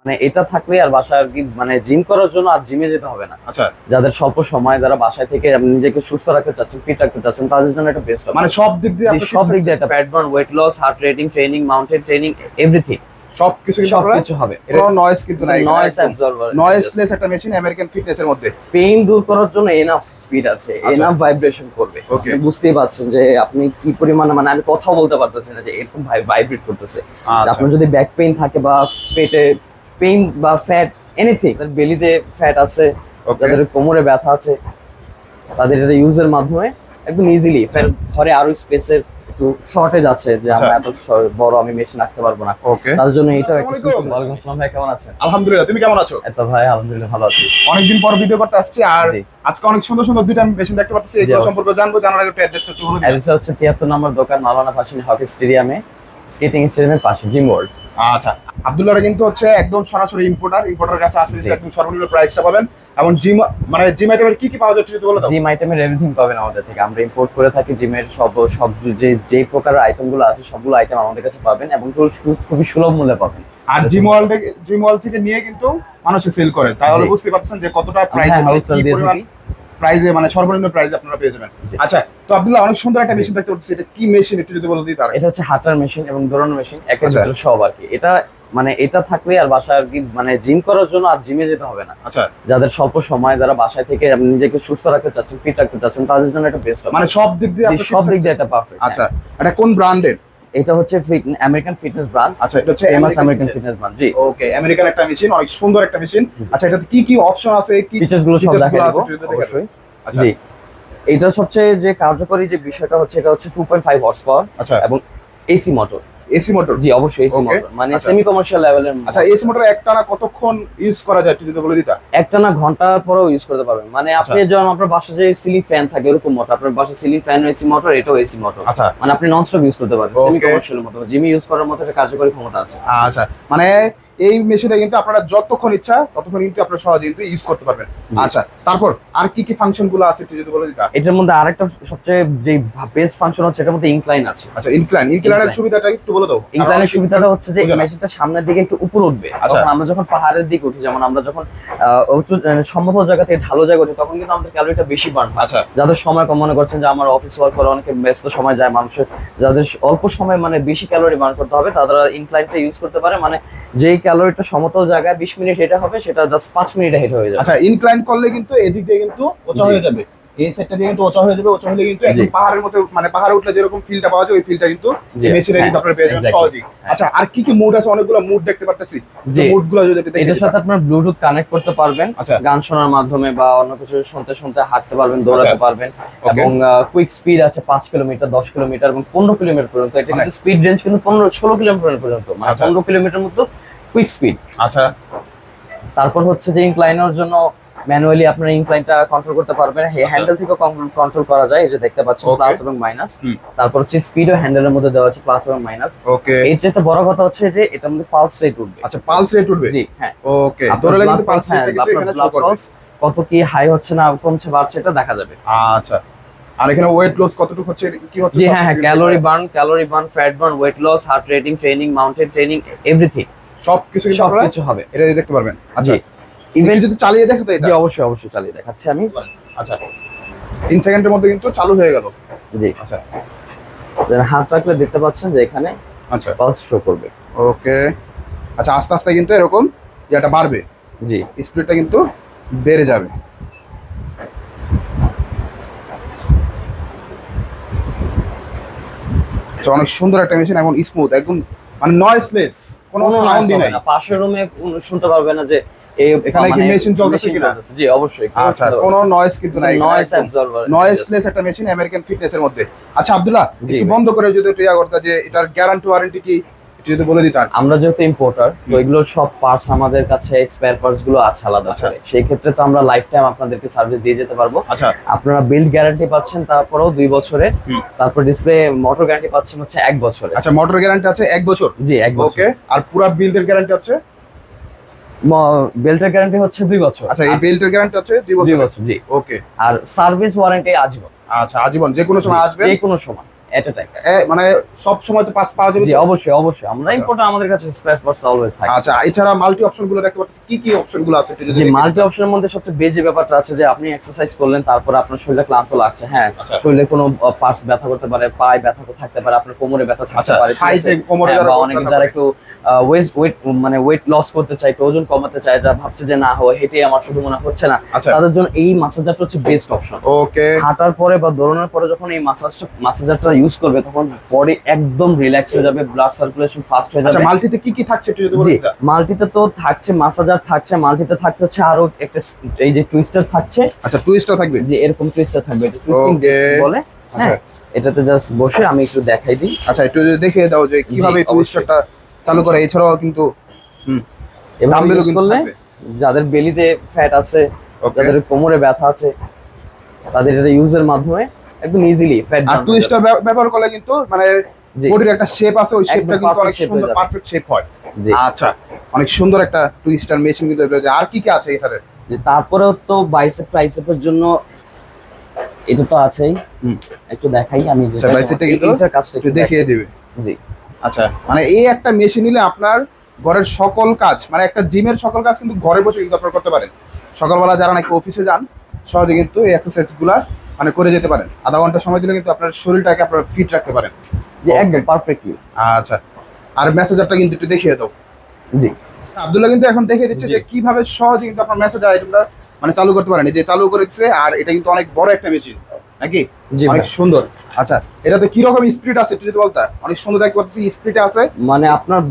মানে এটা থাকলে আর বাসায় আর কি মানে জিম করার জন্য আর জিমে যেতে হবে না। আচ্ছা, যাদের স্বল্প সময়, যারা বাসায় থেকে নিজেকে সুস্থ রাখতে চাচ্ছেন, ফিট রাখতে চাচ্ছেন, তাদের জন্য এটা বেস্ট হবে। মানে সব দিক দিয়ে আপনি সব দিক দিয়ে একটা fat burn, weight loss, heart rating training, mountain training, everything সবকিছু কিন্তু সবকিছু হবে। কোনো নয়েজ কিন্তু নাই, নয়েজ অ্যাবজর্বার, নয়েজলেস একটা মেশিন আমেরিকান ফিটনেসের মধ্যে। পেইন দূর করার জন্য এনাফ স্পিড আছে, এনাফ ভাইব্রেশন করবে। Okay. আপনি বুঝতেই পাচ্ছেন যে আপনি কি পরিমাণে, মানে আমি কথাও বলতে পারতেছি না যে এরকম ভাইব্রেট করতেছে। আচ্ছা। আপনার যদি ব্যাক পেইন থাকে বা পেটে পেইন বা ফ্যাট এনিথিং, বেলিতে ফ্যাট আছে, Okay. যাদের কোমরে ব্যথা আছে, তাদের এটা ইউজের মাধ্যমে একদম ইজিলি, ঘরে আরো স্পেসের একটু শর্টেজ আছে যে আচ্ছা। আমরা এত বড় আমি মেশিন রাখতে পারবো না, ওকে, তাদের জন্য এটা একটা আসসালামু আলাইকুম। ওয়ালাইকুম আসসালাম ভাই, কেমন আছেন? আলহামদুলিল্লাহ, তুমি কেমন আছো? এত ভাই আলহামদুলিল্লাহ ভালো আছি। অনেকদিন পর ভিডিও করতে আসছি, আর জি। আজকে অনেক সুন্দর সুন্দর দুইটা মেশিন দেখতে পাচ্ছি, জি, এগুলো অবশ্যই। সম্পর্কে জানবো। জানার আগে একটু অ্যাড্রেসটা একটু বলে দিন। অ্যাড্রেস হচ্ছে 73 নম্বর দোকান, মাওলানা ভাসানী হকি স্টেডিয়ামে, স্কেটিং স্টেডিয়ামের পাশে, জিম ওয়ার্ল্ড। আচ্ছা, আব্দুল্লাহরা কিন্তু হচ্ছে একদম সরাসরি ইম্পোর্টার কাছে আসলে জি। একদম সর্বনিম্ন প্রাইসটা পাবেন। এবং জিম মানে জিম আইটেমের কি কি পাওয়া যাচ্ছে যদি বলে দাও। জিম আইটেমের এভরিথিং পাবেন আমাদের থেকে, আমরা ইম্পোর্ট করে থাকি। জিমের সব যে প্রকার আইটেমগুলো আছে সবগুলো আইটেম আমাদের কাছে পাবেন এবং খুবই সুলভ মূল্যে পাবেন। আর জিম ওয়ার্ল্ড থেকে নিয়ে কিন্তু মানুষে সেল করে, তাহলে জি। বুঝতে পারছেন যে কতটা প্রাইসে, হ্যাঁ, মানে wholesale কি দিয়ে পরিমাণ থাকি। প্রাইসে, মানে সর্বনিম্ন প্রাইসে আপনারা পেয়ে যাবেন। জি। আচ্ছা, তো আব্দুল্লাহ অনেক সুন্দর একটা জি। মেশিন দেখতে পাচ্ছি, এটা কি মেশিন একটু যদি বলে দিই তার। এটা হচ্ছে হাঁটার মেশিন এবং দৌড়ানোর মেশিন, একের আচ্ছা। ভিতরে সব আর কি। এটা মানে এটা থাকলে আর বাসায় আর কি মানে জিম করার জন্য আর জিমে যেতে হবে না। আচ্ছা, যাদের স্বল্প সময়, যারা বাসায় থেকে নিজেকে সুস্থ রাখতে চাচ্ছেন, ফিট রাখতে চাচ্ছেন, তাদের জন্য এটা বেস্ট হবে। মানে সব দিক দিয়ে আপনি সব দিক দিয়ে এটা পারফেক্ট। আচ্ছা, এটা কোন ব্র্যান্ডের? এটা হচ্ছে আমেরিকান ফিটনেস ব্র্যান্ড। আচ্ছা, এটা হচ্ছে ফেমাস আমেরিকান ফিটনেস ব্র্যান্ড। জি, ওকে, আমেরিকান একটা মেশিন, অনেক সুন্দর একটা মেশিন। আচ্ছা, এটাতে কি কি অপশন আছে, কি ফিচার্স গুলো সব features দেখাই গুলো দেবো আছে একটু যদি অবশ্যই। দেখাবেন। আচ্ছা। জি, এটা সবচেয়ে যে কার্যকরী যে বিষয়টা হচ্ছে, এটা হচ্ছে 2.5 হর্স পাওয়ার আচ্ছা, এবং এসি মোটর। AC motor. জি, অবশ্যই এসি Okay. মোটর, মানে আচ্ছা। সেমি কমার্শিয়াল লেভেলের। আচ্ছা, এসি মোটর একটানা কতক্ষণ ইউজ করা যায় একটু যদি বলে দিতা। একটানা ঘন্টার পরেও ইউজ করতে পারবেন। মানে আপনি যেমন আপনার বাসায় যে সিলিং ফ্যান থাকে এরকম মোটর, আপনার বাসায় সিলিং ফ্যান এসি মোটর, এটাও এসি মোটর। আচ্ছা। মানে আপনি ননস্টপ ইউজ করতে পারবেন, Okay. সেমি কমার্শিয়াল মোটর, জিমে ইউজ করার মতো একটা কার্যকরী ক্ষমতা আছে। আচ্ছা, মানে এই মেশিনটা কিন্তু আপনারা যতক্ষণ ইচ্ছা ততক্ষণ কিন্তু আপনারা সহজে কিন্তু ইউজ করতে পারবেন। আচ্ছা, তারপর আর কি কি ফাংশন গুলো আছে একটু যদি বলে দিতা। এটার মধ্যে আরেকটা সবচেয়ে যে বেস্ট ফাংশন হচ্ছে, এটার মধ্যে ইনক্লাইন আছে। আচ্ছা, ইনক্লাইনের Incline. সুবিধাটা একটু বলে দাও। ইনক্লাইনের সুবিধাটা হচ্ছে যে বুঝলাম। মেশিনটা সামনের দিকে একটু উপরে উঠবে। আচ্ছা। তখন আমরা যখন পাহাড়ের দিকে উঠি, যেমন আমরা যখন উঁচু সমতল জায়গা থেকে ঢালু জায়গা উঠি, তখন কিন্তু আমাদের ক্যালোরিটা বেশি বার্ন হয়। আচ্ছা। যাদের সময় কম, মনে করছেন যে আমার অফিস ওয়ার্ক করে অনেকে ব্যস্ত সময় যায় মানুষের, যাদের অল্প সময় মানে বেশি ক্যালোরি বার্ন করতে হবে, তারা ইনক্লাইনটা ইউজ করতে পারে। মানে যেই ক্যালোরিটা সমতল জায়গায় 20 মিনিট হেঁটে হবে, সেটা জাস্ট 5 মিনিটে হেঁটে হয়ে যাবে। আচ্ছা, ইনক্লাইন করলে কিন্তু এদিক দিয়ে কিন্তু উঁচা জি। হয়ে যাবে, এই সাইডটা দিয়ে কিন্তু উঁচা হয়ে যাবে। উঁচা হলে কিন্তু একদম জি। পাহাড়ের মতো, মানে পাহাড়ে উঠলে যেরকম ফিলটা পাওয়া যায় ওই ফিলটা কিন্তু জি। মেশিনে কিন্তু হ্যাঁ, আপনারা পেয়ে যাবেন exactly. সহজেই। আচ্ছা, আর কি কি মুড আছে, অনেকগুলো মুড দেখতে পারতেছি, জি। মুড গুলো যদি একটু দেখে এটার দিতা। সাথে আপনার ব্লুটুথ কানেক্ট করতে পারবেন, আচ্ছা। গান শোনার মাধ্যমে বা অন্য কিছু শুনতে শুনতে হাঁটতে পারবেন, দৌড়াতে আচ্ছা। পারবেন। Okay. এবং কুইক স্পিড আছে 5 কিলোমিটার, 10 কিলোমিটার এবং 15 কিলোমিটার পর্যন্ত। এটা অনেক। কিন্তু স্পিড রেঞ্জ কিন্তু 16 কিলোমিটার পর্যন্ত, মানে আচ্ছা। 15 কিলোমিটার মতো কুইক স্পিড। আচ্ছা, তারপর হচ্ছে যে ইনক্লাইনের জন্য ম্যানুয়ালি আপনারা ইনক্লাইনটা কন্ট্রোল করতে পারবেন, হ্যান্ডেল থেকে কন্ট্রোল করা যায়। এই যে দেখতে পাচ্ছেন Okay. প্লাস এবং মাইনাস। হুম। তারপর হচ্ছে স্পিডও হ্যান্ডেলের মধ্যে দেওয়া আছে, প্লাস এবং মাইনাস। ওকে। এর চাইতে বড় কথা হচ্ছে যে এটার মধ্যে পালস রেট উঠবে। আচ্ছা, পালস রেট উঠবে। জি, হ্যাঁ। ওকে, আপনার দৌড়ালে blood কিন্তু পালস pulse, হ্যাঁ, রেটটা কিন্তু আপনার এখানে শো blood করবে। pulse কত কি হাই হচ্ছে না কমছে বাড়ছে এটা দেখা যাবে। আচ্ছা, আর এখানে ওয়েট লস কতটুকু হচ্ছে, কি হচ্ছে জি, সব হ্যাঁ, কিছু কিন্তু calorie burn, fat burn, weight loss, heart rating training, mountain training, everything সবকিছু কিন্তু আপনারা সবকিছু হবে। এটা দিয়ে দেখতে পারবেন। আচ্ছা, জি, ইভেন যদি চালিয়ে দেখো তো এটা। জি, অবশ্যই অবশ্যই চালিয়ে দেখাচ্ছি আমি। আচ্ছা, 3 সেকেন্ডের মধ্যে কিন্তু চালু হয়ে গেল। জি, আচ্ছা। হাত রাখলে দেখতে পাচ্ছেন যে এখানে আচ্ছা, পালস শো করবে। ওকে। আচ্ছা, আস্তে আস্তে কিন্তু এরকম যেটা বাড়বে, জি, স্পিডটা কিন্তু বেড়ে যাবে। আচ্ছা, অনেক সুন্দর একটা মেশিন, এখন স্মুথ একদম, মানে নয়েজলেস, কোনো সাউন্ডই নাই। পাশের রুমে শুনতে পারবে না যে এই এখানে কি মেশিন চলতেছে কিনা। জি, অবশ্যই। আচ্ছা, কোনো নয়েজ কিন্তু নাই, নয়েজ অ্যাবজর্বার, নয়েজলেস একটা মেশিন আমেরিকান ফিটনেসের মধ্যে। আচ্ছা আব্দুল্লাহ, জি একটু ভাই। বন্ধ করে যদি একটু ইয়া করতে, যে এটার গ্যারান্টি ওয়ারেন্টি কি একটু যদি বলে দিতেন। আমরা যেহেতু ইম্পোর্টার, তো এগুলোর সব পার্টস আমাদের কাছে, স্পেয়ার পার্টস গুলো আছে আলাদা আচ্ছা। করে। সেই ক্ষেত্রে তো আমরা লাইফ টাইম আপনাদেরকে সার্ভিস দিয়ে যেতে পারবো। আচ্ছা, আপনারা বিল্ড গ্যারান্টি পাচ্ছেন তারপরেও 2 বছরে। হুম। তারপর ডিসপ্লে মোটর গ্যারান্টি পাচ্ছেন হচ্ছে 1 বছরে। আচ্ছা, মোটর গ্যারান্টি আছে 1 বছর। জি, 1 বছর। ওকে, আর পুরো বিল্ডের গ্যারান্টি হচ্ছে। বেল্টের গ্যারান্টি হচ্ছে 2 বছর। আচ্ছা, এই বেল্টের গ্যারান্টি হচ্ছে 2 2 বছর। বছর, জি। ওকে। আর সার্ভিস ওয়ারেন্টি আজীবন। আচ্ছা, আজীবন, যে কোনো সময় আসবেন। যে কোনো সময় এট এ টাইম। মানে সব সময় তো পার্টস পাওয়া যাবে জি তো? অবশ্যই অবশ্যই, আমরা ইম্পোর্টার, আমাদের কাছে স্পেয়ার পার্টস অলওয়েজ থাকে। আচ্ছা, এছাড়া মাল্টি অপশন গুলো দেখতে পাচ্ছি, কি কি অপশন গুলো আছে একটু যদি যে দেখে মাল্টি দিতেন। অপশনের মধ্যে সবচেয়ে বেশি ব্যাপারটা আছে যে আপনি এক্সারসাইজ করলেন, তারপর আপনার শরীরে ক্লান্ত লাগছে, হ্যাঁ আচ্ছা। শরীরে কোনো পার্টস ব্যথা করতে পারে, পায়ে ব্যথা থাকতে পারে, আপনার কোমরে ব্যথা থাকতে আচ্ছা, পারে, ঠিক আছে? হাইটে কোমরে হ্যাঁ, যারা বা ব্যথা অনেকে করে। যারা একটু ওয়েট লস করতে চায়, একটু ওজন কমাতে চায়, যারা ভাবছে যে না হেঁটে আমার শুধু মনে হচ্ছে না, আচ্ছা। তাদের জন্য এই মাসাজারটা হচ্ছে বেস্ট অপশন। ওকে, হাঁটার পরে বা দৌড়ানোর পরে যখন এই মাসাজারটা ইউজ করবে, তখন বডি একদম রিল্যাক্স হয়ে যাবে, ব্লাড সার্কুলেশন ফাস্ট হয়ে আচ্ছা, যাবে। মাল্টিতে কি কি থাকছে একটু যদি বলে জি, দিতেন। মাল্টিতে তো থাকছে মাসাজার থাকছে, মাল্টিতে থাকছে হচ্ছে আরো একটা এই যে টুইস্টার থাকছে। আচ্ছা, টুইস্টার থাকবে। যে এরকম টুইস্টার থাকবে, এটা টুইস্টিং Okay. ডিস্ক বলে। হ্যাঁ, এটাতে জাস্ট বসে আমি একটু দেখাই দিই। আচ্ছা, একটু যদি দেখিয়ে দাও যে কিভাবে জি, টুইস্টারটা চালু করে। এছাড়াও কিন্তু এবার ডাম্বেলও ইউজ কিন্তু করলে থাকবে। যাদের বেলিতে ফ্যাট আছে, Okay. যাদের কোমরে ব্যথা আছে, তাদের এটা ইউজের মাধ্যমে একদম ইজিলি ফ্যাট আর টুইস্টার ব্যবহার করলে কিন্তু মানে জি। বডির একটা শেপ আছে, ওই শেপটা একদম কিন্তু অনেক perfect shape সুন্দর হয়ে যাবে। পারফেক্ট শেপ হয়। জি। আচ্ছা, অনেক সুন্দর একটা টুইস্টার মেশিন কিন্তু এটা। আর কি কি আছে এটারে? যে তারপরেও তো বাইসেপ ট্রাইসেপের জন্য এটা তো আছেই। একটু দেখাই আমি, আচ্ছা, বাইসেপটা কিন্তু এইটার কাজটা একটু দেখিয়ে দিবে। জি। আচ্ছা, মানে এই একটা মেশিন নিলে আপনার ঘরের সকল কাজ, মানে একটা জিমের সকল কাজ কিন্তু ঘরে বসে কিন্তু আপনারা করতে পারেন। সকালবেলা যারা নাকি অফিসে যান, সহজে কিন্তু এই এক্সারসাইজ গুলা মানে করে যেতে পারেন। আধা ঘন্টা সময় দিলে কিন্তু আপনার শরীরটাকে আপনারা ফিট রাখতে পারেন। যে একদম পারফেক্টলি। আচ্ছা, আর মেসেজারটা কিন্তু একটু দেখিয়ে দাও। জি। আব্দুল্লাহ কিন্তু এখন দেখিয়ে দিচ্ছে জি। যে কিভাবে সহজে কিন্তু আপনার মেসেজার আইটেমটা মানে চালু করতে পারেন। এই যে চালু করেছে, আর এটা কিন্তু অনেক বড় একটা মেশিন নাকি? জি অনেক ভাই। সুন্দর। আচ্ছা, এটাতে কি রকম স্পিড আছে একটু যদি বলতে। অনেক সুন্দর দেখতে পাচ্ছি স্পিড আছে। মানে আপনার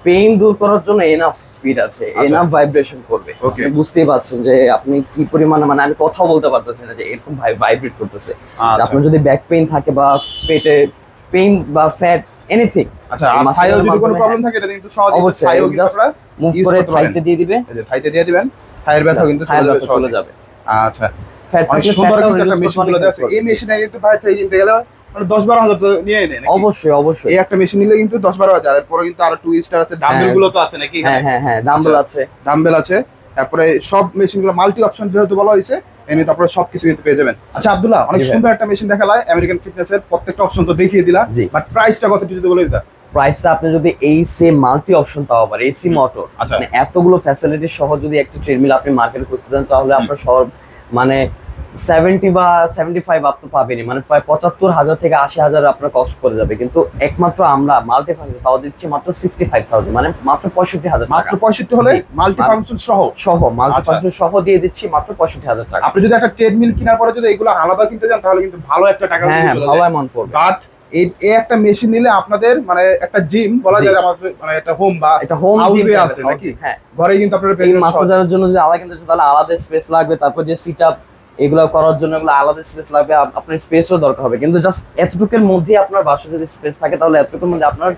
পেইন দূর করার জন্য এনাফ স্পিড আছে, আচ্ছা। এনাফ ভাইব্রেশন করবে। Okay. আপনি বুঝতেই পারছেন যে আপনি কি পরিমাণে, মানে আমি কথাও বলতে পারতেছি না যে এরকম ভাইব্রেট করতেছে। আচ্ছা। আপনার যদি ব্যাক পেইন থাকে বা পেটে পেইন বা ফ্যাট এনিথিং, আচ্ছা, আর থাইও যদি কোনো প্রবলেম থাকে এটা কিন্তু সহজে অবশ্যই থাইও কিন্তু জাস্ট আপনারা মুভ use করে করতে পারেন। থাইতে দিয়ে দিবে, এই যে থাইতে দিয়ে দিবেন, থাইয়ের ব্যথাও কিন্তু চলে যাবে চলে সহজে। যাবে। আচ্ছা, ফ্যাট অনেক থাকলে সুন্দর ফ্যাটটাও কিন্তু একটা reduce মেশিন করতে গুলো অনেক আছে। help এই করবে। মেশিনে কিন্তু ভাই থাই কিনতে গেলে মানে 10-12 হাজার তো নিয়ে নেয় নাকি? অবশ্যই অবশ্যই। এই একটা মেশিন নিলে কিন্তু 10-12 হাজার। এরপরে কিন্তু আরো টুইস্টার আছে, ডাম্বেল গুলো তো আছে নাকি? হ্যাঁ হ্যাঁ হ্যাঁ, ডাম্বেল আছে। ডাম্বেল আছে। তারপরে সব মেশিন গুলো মাল্টি অপশন যেহেতু বলা হয়েছে, এমনি তারপরে সবকিছু কিন্তু পেয়ে যাবেন। আচ্ছা আব্দুল্লাহ, অনেক জি ভাই। সুন্দর একটা মেশিন দেখালাই আমেরিকান ফিটনেস এর, প্রত্যেকটা অপশন তো দেখিয়ে দিলা, জি। বাট প্রাইসটা কত একটু যদি বলে দিতা। প্রাইসটা আপনি যদি এই সেম মাল্টি অপশন, তাও আবার এসি মোটর, আচ্ছা। মানে এতগুলো ফ্যাসিলিটি সহ যদি একটা ট্রেডমিল আপনি মার্কেটে খুঁজতে চান, তাহলে আপনার সব মানে 70 বা 75 আপ তো পাবেনই, মানে প্রায় 75,000 থেকে 80,000 আপনার কস্ট করে যাবে। কিন্তু একমাত্র আমরা মাল্টি ফাংশন তাও দিচ্ছি মাত্র 65,000, মানে মাত্র 65,000 মাত্র টাকা 65 হলে জি। মাল্টি ফাংশন সহ। সহ মাল্টি আচ্ছা। ফাংশন সহ দিয়ে দিচ্ছি মাত্র 65,000 টাকা। আপনি যদি একটা ট্রেডমিল কেনার পরে যদি এগুলো আলাদা কিনতে যান, তাহলে কিন্তু ভালো একটা টাকা হ্যাঁ হ্যাঁ, ভালো অ্যামাউন্ট পড়বে। বাট এই একটা মেশিন নিলে আপনাদের মানে একটা জিম বলা জি। যায়, আমাদের মানে একটা হোম বা এটা হোম জিম হাউসে আছে নাকি? হ্যাঁ। ঘরে কিন্তু আপনারা এই পেয়ে যাবেন সহজে। মাসাজারের জন্য যদি আলাদা কিনতে চান, তাহলে আলাদা স্পেস লাগবে, তারপর যে সিট আপ এগুলো করার জন্য এগুলো আলাদা স্পেস লাগবে, আপনার স্পেসও দরকার হবে। কিন্তু জাস্ট এতটুকুর মধ্যে আপনার বাসা যদি স্পেস থাকে, তাহলে এতটুকুর মধ্যে আপনার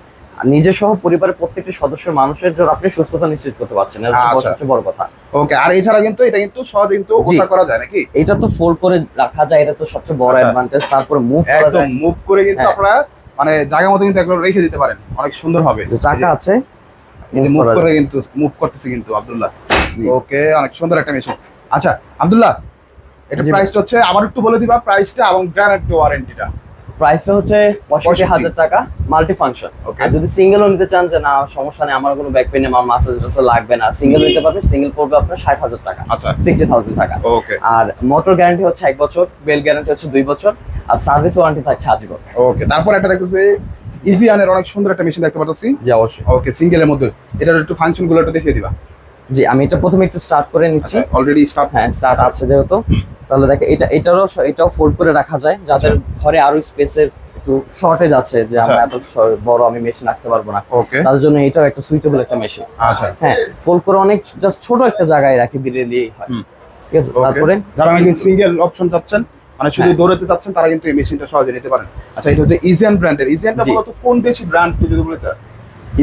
নিজে সহ পরিবারের প্রত্যেকটি সদস্যের মানুষের জন্য আপনি সুস্থতা নিশ্চিত করতে পারছেন, এটা হচ্ছে আচ্ছা। সবচেয়ে বড় কথা। ওকে, আর এছাড়া কিন্তু এটা কিন্তু সহজে কিন্তু জি। ওঠা করা যায় নাকি? এটা তো ফোল্ড করে রাখা যায়, এটা তো সবচেয়ে বড় আচ্ছা। অ্যাডভান্টেজ। তারপরে মুভ করা একদম যায়, মুভ করে কিন্তু হ্যাঁ। আপনারা মানে জায়গা মতো কিন্তু একবার রেখে দিতে পারেন, অনেক সুন্দর হবে। যে চাকা আছে মুভ করা করে যায়। কিন্তু মুভ করতেছে কিন্তু আব্দুল্লাহ। জি। ওকে, অনেক সুন্দর একটা মেশিন। আচ্ছা আব্দুল্লাহ, এটা জি। প্রাইসটা হচ্ছে আবার একটু বলে দিবা প্রাইসটা এবং গ্যারান্টি ওয়ারেন্টিটা। প্রাইসটা হচ্ছে 65,000 টাকা মাল্টি ফাংশন। Okay. আর যদি সিঙ্গেলও নিতে চান, যে না সমস্যা নেই, আমার কোনো ব্যাক পেইন আমার মাসাজ লাগবে না, সিঙ্গেল নিতে পারবে, সিঙ্গেল পড়বে আপনার 60,000 টাকা, আচ্ছা। 60,000 টাকা। ওকে আর মোটর গ্যারান্টি হচ্ছে 1 বছর, বেল গ্যারান্টি হচ্ছে 2 বছর, আর সার্ভিস ওয়ারেন্টি থাকছে আজীবন। ওকে, তারপর একটা দেখতেছি ইজিয়ানের অনেক সুন্দর একটা মেশিন দেখতে পাচ্ছি। জি অবশ্যই। ওকে, সিঙ্গেলের মধ্যে এটার একটু ফাংশন গুলো একটু দেখিয়ে দিবা। জি, আমি এটা প্রথমে একটু স্টার্ট করে নিচ্ছি। Already start. হ্যাঁ, স্টার্ট আছে যেহেতু, তাহলে দেখে এটাও ফোল্ড করে রাখা যায়, যাদের ঘরে আরো স্পেসের একটু শর্টেজ আছে, যে আচ্ছা। আমরা এত বড় আমি মেশিন রাখতে পারবো না, ওকে, তাদের জন্য এটাও একটা সুইটেবল একটা মেশিন। আচ্ছা। হ্যাঁ, ফোল্ড করে অনেক জাস্ট ছোট একটা জায়গায় রাখি দিলে দিয়েই হয়। ঠিক আছে, Okay. তারপরে যারা নাকি সিঙ্গেল অপশন চাচ্ছেন, মানে শুধু হ্যাঁ। দৌড়াতে চাচ্ছেন, তারা কিন্তু এই মেশিনটা সহজে নিতে পারেন। আচ্ছা, এটা হচ্ছে ইজিয়ান ব্র্যান্ডের। ইজিয়ানটা জি। মূলত কোন দেশি ব্র্যান্ড যদি বলতে?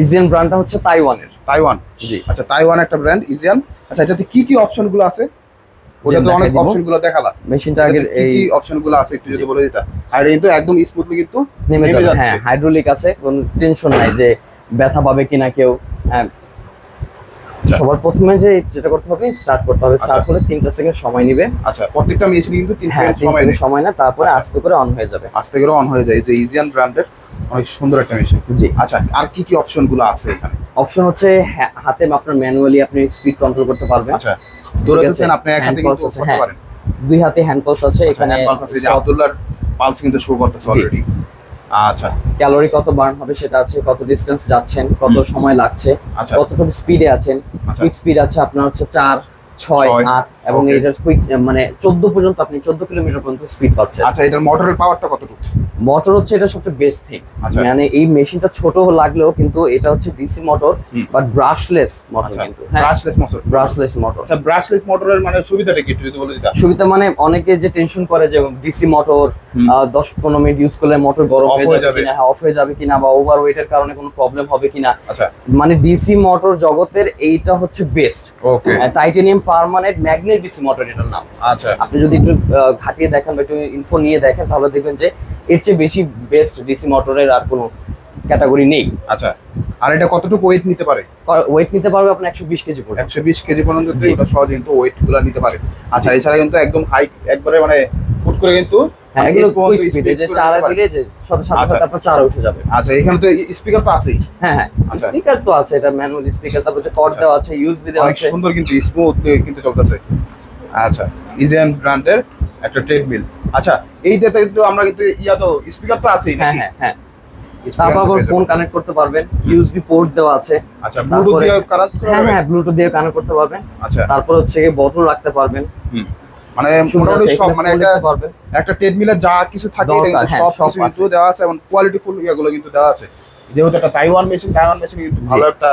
ইজিয়ান ব্র্যান্ডটা হচ্ছে তাইওয়ানের। তাইওয়ান। জি। আচ্ছা, তাইওয়ান একটা ব্র্যান্ড ইজিয়ান। আচ্ছা, এটাতে কি কি অপশন গুলো আছে? ওটা তো দেখাই অনেক দিব। অপশন গুলো দেখালা। মেশিনটা আগে এটাতে কি এই কি অপশন গুলো আছে একটু যদি বলে দিতা। আর এটা কিন্তু একদম স্মুথলি কিন্তু নেমে যাবে। যাচ্ছে। হ্যাঁ, হাইড্রোলিক আছে, কোনো টেনশন নাই যে ব্যথা পাবে কিনা কেউ। হ্যাঁ, সবার প্রথমে যেটা করতে হবে স্টার্ট করতে হবে, স্টার্ট করে 3 সেকেন্ড সময় নেবে। আচ্ছা, প্রত্যেকটা মেশিন কিন্তু 3 হ্যাঁ, সেকেন্ড 3 সেকেন্ড সময় না, তারপরে আস্তে করে অন হয়ে যাবে। আস্তে করে অন হয়ে যায়। এই যে ইজিয়ান ব্র্যান্ডের অনেক সুন্দর একটা মেশিন। জি। আচ্ছা, আর কি কি অপশন গুলো আছে এখানে? অপশন হচ্ছে হাতে আপনার ম্যানুয়ালি আপনি স্পিড কন্ট্রোল করতে পারবেন। আচ্ছা, ধরেছেন আপনি এক হাতে কিন্তু করতে পারেন। 2 হাতে হ্যান্ড পালস আছে এখানে। যে আব্দুল্লাহর পালস কিন্তু শো করতেছে অলরেডি। আচ্ছা, ক্যালোরি কত বার্ন হবে সেটা আছে, কত ডিসটেন্স যাচ্ছেন, কত সময় লাগছে, কতটুকু স্পিডে আছেন। কুইক স্পিড আছে আপনার হচ্ছে 4, 6, 8 এবং এটার কুইক মানে 14 পর্যন্ত, আপনি 14 কিলোমিটার পর্যন্ত স্পিড পাচ্ছেন। আচ্ছা, এটার মোটরের পাওয়ারটা কতটুকু? মোটর হচ্ছে এটা সবচেয়ে বেস্ট থিং। মানে এই মেশিনটা ছোট লাগলেও কিন্তু এটা হচ্ছে DC motor but brushless motor. কিন্তু ব্রাশলেস মোটর, ব্রাশলেস মোটর। আচ্ছা, ব্রাশলেস মোটরের মানে সুবিধাটা কি একটু যদি বলে দিতা? সুবিধা মানে অনেকে যে টেনশন করে যে ডিসি মোটর 10-15 মিনিট ইউজ করলে মোটর গরম হয়ে যাবে কিনা, অফ হয়ে যাবে কিনা, বা ওভার ওয়েটের কারণে কোনো প্রবলেম হবে কিনা। আচ্ছা, মানে ডিসি মোটর জগতের এইটা হচ্ছে best. Okay, titanium permanent magnet DC motor এটার নাম। আচ্ছা, আপনি যদি একটু ঘাটিয়ে দেখেন বা একটু ইনফো নিয়ে দেখেন তাহলে দেখবেন যে এর চেয়ে বেশি বেস্ট ডিসি মোটরের আর কোনো ক্যাটাগরি নেই। আচ্ছা, আর এটা কতটুকু ওয়েট নিতে পারে? ওয়েট নিতে পারবে আপনার 120 কেজি পর্যন্ত। 120 কেজি পর্যন্ত ওটা সহজে কিন্তু ওয়েট গুলো নিতে পারে। আচ্ছা, এছাড়া কিন্তু একদম হাই একবারে মানে ফুট করে কিন্তু এগুলো কুইক স্পিড, যে চারা দিলে যে সাথে সাথে আপনার চারা উঠে যাবে। আচ্ছা, এখানে তো স্পিকার তো আছেই। হ্যাঁ, স্পিকার তো আছে, এটা ম্যানুয়াল স্পিকার, তারপর যে কর্ড দেওয়া আছে, ইউএসবি দেওয়া আছে, অনেক সুন্দর কিন্তু স্মুথ কিন্তু চলতেছে। আচ্ছা, ইজিয়ান ব্র্যান্ডের একটা ট্রেডমিল। আচ্ছা, এইটাতে কিন্তু আমরা কিন্তু তো স্পিকার তো আছেই। হ্যাঁ, তারপর আবার ফোন কানেক্ট করতে পারবেন, ইউএসবি পোর্ট দেওয়া আছে। আচ্ছা, ব্লুটুথ দিয়ে কানেক্ট করতে পারবেন। হ্যাঁ, ব্লুটুথ দিয়ে কানেক্ট করতে পারবেন। আচ্ছা, তারপর হচ্ছে বোতল রাখতে পারবেন। মানে মোটামুটি সব, মানে একটা ট্রেডমিলে যা কিছু থাকে সব কিছু দেওয়া আছে এবং কোয়ালিটি ফুল ইয়াগুলো কিন্তু দেওয়া আছে। যেহেতু একটা তাইওয়ান মেশিন কিন্তু ভালো একটা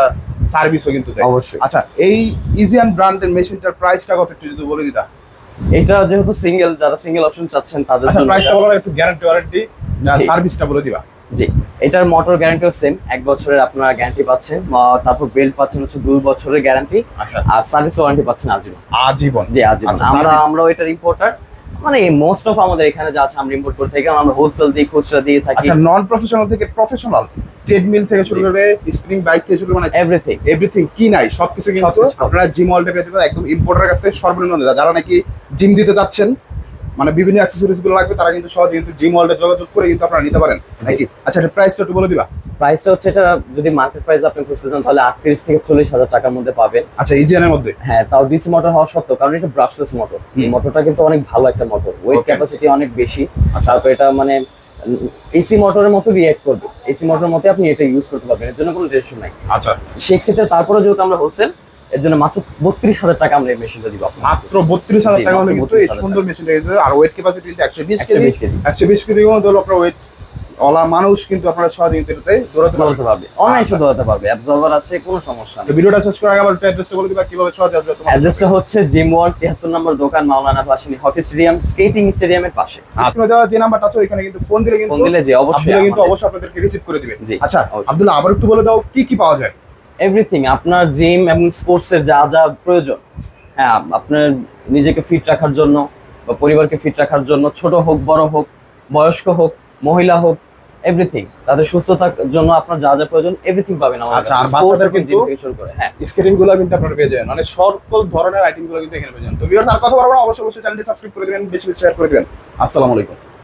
সার্ভিসও কিন্তু দেয় অবশ্যই। আচ্ছা, এই ইজিয়ান ব্র্যান্ডের মেশিনটার প্রাইসটা কত একটু যদি বলে দিতা? এটা যেহেতু সিঙ্গেল, যারা সিঙ্গেল অপশন চাচ্ছেন তাদের জন্য। প্রাইসটা বলো, একটু গ্যারান্টি ওয়ারেন্টি সার্ভিসটা বলে দিবা। জি, এটার মোটর গ্যারান্টিও সেম, 1 বছরের আপনারা গ্যারান্টি পাচ্ছেন। তারপর বেল্ট পাচ্ছেন হচ্ছে 2 বছরের গ্যারান্টি। আর সার্ভিস ওয়ারেন্টি পাচ্ছেন আজীবন। জি, আজীবন। আমরা এটার ইম্পোর্টার, মানে মোস্ট অফ আমাদের এখানে যা আছে আমরা ইম্পোর্ট করে থাকি, আমরা হোলসেল দিই, খুচরা দিয়ে থাকি। আচ্ছা, নন প্রফেশনাল থেকে প্রফেশনাল, ট্রেডমিল থেকে শুরু করে স্প্রিং বাইক থেকে শুরু করে মানে এভরিথিং কি নাই সবকিছু কিন্তু আপনারা জিম ওয়ার্ল্ডে পেয়ে যাবেন একদম ইম্পোর্টারের কাছ থেকে সর্বনিম্ন। যারা নাকি জিম দিতে যাচ্ছেন, মানে বিভিন্ন অ্যাকসেসরিজ গুলো লাগবে, তারা কিন্তু সহজে কিন্তু জিম ওয়ার্ল্ডে যোগাযোগ করে কিন্তু আপনারা নিতে পারেন নাকি? আচ্ছা, এটা প্রাইসটা একটু বলে দিবা। প্রাইসটা হচ্ছে, এটা যদি মার্কেট প্রাইস আপনি খুঁজতে চান তাহলে 38 থেকে 40 হাজার টাকার মধ্যে পাবেন। আচ্ছা, ইজিয়ানের মধ্যে? হ্যাঁ, তাও ডিসি মোটর হওয়া সত্ত্বেও, কারণ এটা ব্রাশলেস মোটর। এই মোটরটা কিন্তু অনেক ভালো একটা মোটর, ওয়েট ক্যাপাসিটি অনেক বেশি। তারপর এটা মানে এসি মোটরের মতো রিঅ্যাক্ট করবে, এসি মোটরের মতো আপনি এটা ইউজ করতে পারবেন, এর জন্য কোনো টেনশন নাই। আচ্ছা, সেক্ষেত্রে তারপরে যেহেতু আমরা হোলসেল, এর জন্য মাত্র 32,000 টাকা আমরা এই মেশিনটা দিব। মাত্র 32,000 টাকা হলে কিন্তু এই সুন্দর মেশিনটা কিন্তু, আর ওয়েট ক্যাপাসিটি কিন্তু 120 কেজি। 120 কেজি মতো আপনার ওয়েট ওলা মানুষ কিন্তু আপনারা সহজে কিন্তু এটাতে দৌড়াতে পারবে, অনায়াসে দৌড়াতে পারবে, অ্যাবজর্ভার আছে, কোনো সমস্যা নেই। ভিডিওটা শেষ করার আগে আবার অ্যাড্রেসটা বলে দিবা কিভাবে সহজে আসবে তোমার? অ্যাড্রেসটা হচ্ছে জিম ওয়ার্ল্ড 73 নম্বর দোকান, মাওলানা ভাসানী হকি স্টেডিয়াম, স্কেটিং স্টেডিয়ামের পাশে। আপনারা দেওয়া যে নাম্বারটা আছে ওখানে কিন্তু ফোন দিলে জি অবশ্যই আপনাদেরকে রিসিভ করে দিবে। আচ্ছা, আব্দুল্লাহ আবার একটু বলে দাও কি কি পাওয়া যায়? এভরিথিং, আপনার জিম এবং স্পোর্টসের যা যা প্রয়োজন, হ্যাঁ, আপনার নিজেকে ফিট রাখার জন্য বা পরিবারকে ফিট রাখার জন্য, ছোট হোক বড় হোক, বয়স্ক হোক মহিলা হোক, এভরিথিং, তাদের সুস্থতার জন্য আপনার যা যা প্রয়োজন এভরিথিং পাবেন আমাদের কাছে। আর বাচ্চাদের কিন্তু শুরু করে হ্যাঁ, স্কেটিং গুলো কিন্তু আপনারা পেয়ে যাবেন, মানে সকল ধরনের আইটেম গুলো কিন্তু এখানে পেয়ে যাবেন। তো ভিউয়ার্স, আর কথা বলবো না, অবশ্যই চ্যানেলটি সাবস্ক্রাইব করে দিবেন, বেশি বেশি শেয়ার করে দিবেন। আসসালামু আলাইকুম।